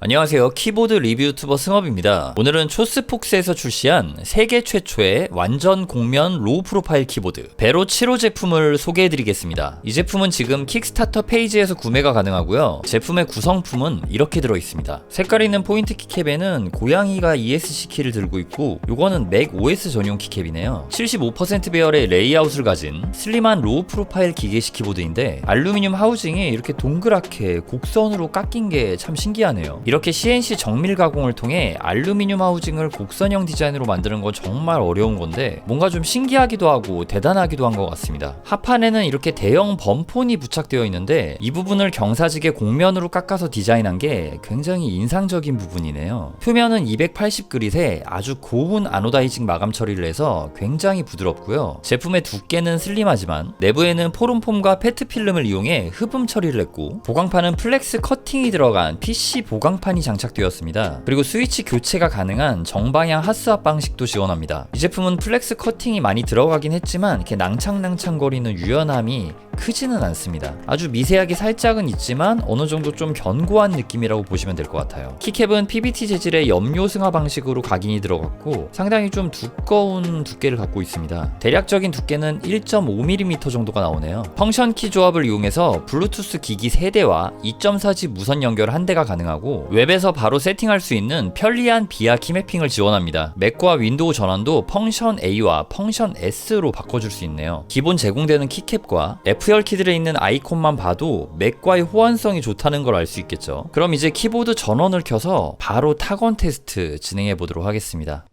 안녕하세요. 키보드 리뷰 유튜버 승업입니다. 오늘은 초스폭스에서 출시한 세계 최초의 완전 곡면 로우 프로파일 키보드 베로 7호 제품을 소개해드리겠습니다. 이 제품은 지금 킥스타터 페이지에서 구매가 가능하고요. 제품의 구성품은 이렇게 들어있습니다. 색깔 있는 포인트 키캡에는 고양이가 ESC 키를 들고 있고, 요거는 맥 OS 전용 키캡이네요. 75% 배열의 레이아웃을 가진 슬림한 로우 프로파일 기계식 키보드인데, 알루미늄 하우징이 이렇게 동그랗게 곡선으로 깎인 게 참 신기하네요. 이렇게 CNC 정밀 가공을 통해 알루미늄 하우징을 곡선형 디자인으로 만드는 건 정말 어려운 건데, 뭔가 좀 신기하기도 하고 대단하기도 한 것 같습니다. 하판에는 이렇게 대형 범폰이 부착되어 있는데, 이 부분을 경사지게 곡면으로 깎아서 디자인한 게 굉장히 인상적인 부분이네요. 표면은 280그릿에 아주 고운 아노다이징 마감 처리를 해서 굉장히 부드럽고요. 제품의 두께는 슬림하지만 내부에는 포름폼과 페트 필름을 이용해 흡음 처리를 했고, 보강판은 플렉스 커팅이 들어간 PC 보강판이 장착되었습니다. 그리고 스위치 교체가 가능한 정방향 하스압 방식도 지원합니다. 이 제품은 플렉스 커팅이 많이 들어가긴 했지만 이렇게 낭창낭창거리는 유연함이 크지는 않습니다. 아주 미세하게 살짝은 있지만 어느 정도 좀 견고한 느낌이라고 보시면 될 것 같아요. 키캡은 PBT 재질의 염료 승화 방식으로 각인이 들어갔고, 상당히 좀 두꺼운 두께를 갖고 있습니다. 대략적인 두께는 1.5mm 정도가 나오네요. 펑션 키 조합을 이용해서 블루투스 기기 3대와 2.4G 무선 연결 1대가 가능하고, 웹에서 바로 세팅할 수 있는 편리한 비아 키매핑을 지원합니다. 맥과 윈도우 전원도 펑션 A와 펑션 S로 바꿔줄 수 있네요. 기본 제공되는 키캡과 F열 키들에 있는 아이콘만 봐도 맥과의 호환성이 좋다는 걸 알 수 있겠죠. 그럼 이제 키보드 전원을 켜서 바로 타건 테스트 진행해 보도록 하겠습니다.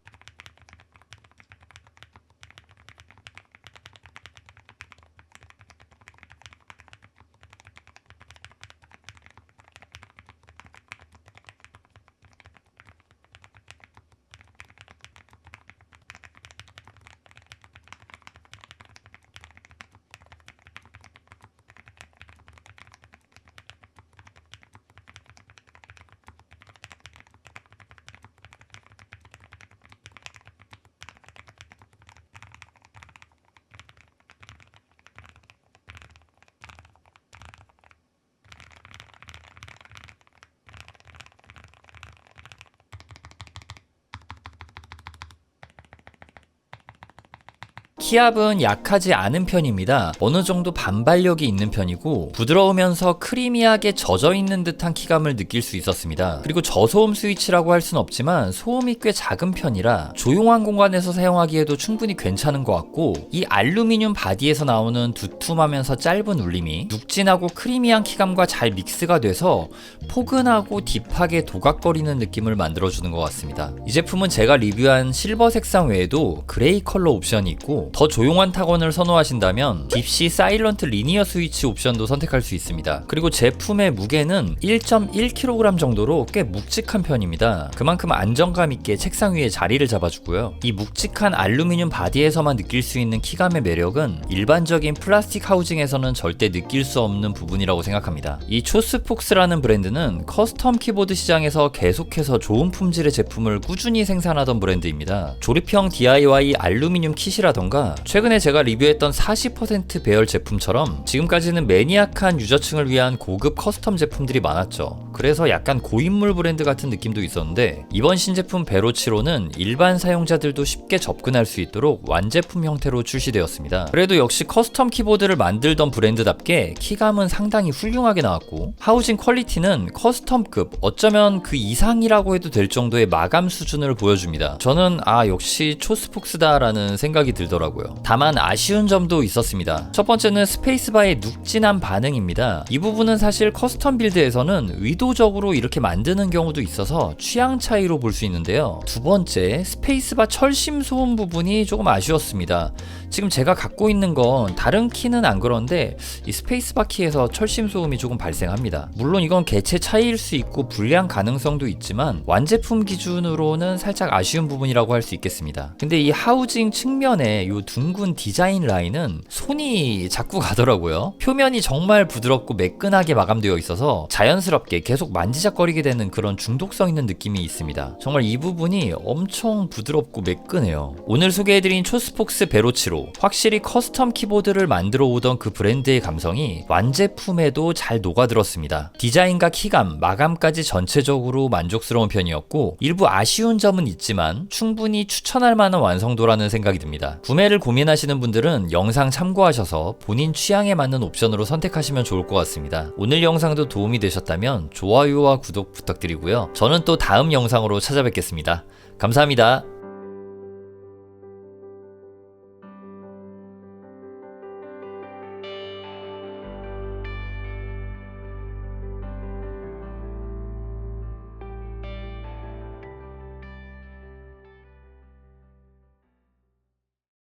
키압은 약하지 않은 편입니다. 어느 정도 반발력이 있는 편이고, 부드러우면서 크리미하게 젖어있는 듯한 키감을 느낄 수 있었습니다. 그리고 저소음 스위치라고 할 순 없지만 소음이 꽤 작은 편이라 조용한 공간에서 사용하기에도 충분히 괜찮은 것 같고, 이 알루미늄 바디에서 나오는 두툼하면서 짧은 울림이 눅진하고 크리미한 키감과 잘 믹스가 돼서 포근하고 딥하게 도각거리는 느낌을 만들어주는 것 같습니다. 이 제품은 제가 리뷰한 실버 색상 외에도 그레이 컬러 옵션이 있고, 더 조용한 타건을 선호하신다면 딥시 사일런트 리니어 스위치 옵션도 선택할 수 있습니다. 그리고 제품의 무게는 1.1kg 정도로 꽤 묵직한 편입니다. 그만큼 안정감 있게 책상 위에 자리를 잡아주고요. 이 묵직한 알루미늄 바디에서만 느낄 수 있는 키감의 매력은 일반적인 플라스틱 하우징에서는 절대 느낄 수 없는 부분이라고 생각합니다. 이 초스폭스라는 브랜드는 커스텀 키보드 시장에서 계속해서 좋은 품질의 제품을 꾸준히 생산하던 브랜드입니다. 조립형 DIY 알루미늄 킷이라던가, 최근에 제가 리뷰했던 40% 배열 제품처럼 지금까지는 매니악한 유저층을 위한 고급 커스텀 제품들이 많았죠. 그래서 약간 고인물 브랜드 같은 느낌도 있었는데, 이번 신제품 베로 7호는 일반 사용자들도 쉽게 접근할 수 있도록 완제품 형태로 출시되었습니다. 그래도 역시 커스텀 키보드를 만들던 브랜드답게 키감은 상당히 훌륭하게 나왔고, 하우징 퀄리티는 커스텀급, 어쩌면 그 이상이라고 해도 될 정도의 마감 수준을 보여줍니다. 저는 역시 초스폭스다라는 생각이 들더라고요. 다만 아쉬운 점도 있었습니다. 첫 번째는 스페이스바의 눅진한 반응입니다. 이 부분은 사실 커스텀 빌드에서는 의도적으로 이렇게 만드는 경우도 있어서 취향 차이로 볼 수 있는데요. 두 번째, 스페이스바 철심 소음 부분이 조금 아쉬웠습니다. 지금 제가 갖고 있는 건 다른 키는 안 그런데 이 스페이스바 키에서 철심 소음이 조금 발생합니다. 물론 이건 개체 차이일 수 있고 불량 가능성도 있지만 완제품 기준으로는 살짝 아쉬운 부분이라고 할 수 있겠습니다. 근데 이 하우징 측면에 이 둥근 디자인 라인은 손이 자꾸 가더라고요. 표면이 정말 부드럽고 매끈하게 마감되어 있어서 자연스럽게 계속 만지작거리게 되는 그런 중독성 있는 느낌이 있습니다. 정말 이 부분이 엄청 부드럽고 매끈해요. 오늘 소개해드린 초스폭스 베로치로 확실히 커스텀 키보드를 만들어 오던 그 브랜드의 감성이 완제품에도 잘 녹아들었습니다. 디자인과 키감, 마감까지 전체적으로 만족스러운 편이었고 일부 아쉬운 점은 있지만 충분히 추천할 만한 완성도라는 생각이 듭니다. 구매를 고민하시는 분들은 영상 참고하셔서 본인 취향에 맞는 옵션으로 선택하시면 좋을 것 같습니다. 오늘 영상도 도움이 되셨다면 좋아요와 구독 부탁드리고요. 저는 또 다음 영상으로 찾아뵙겠습니다. 감사합니다.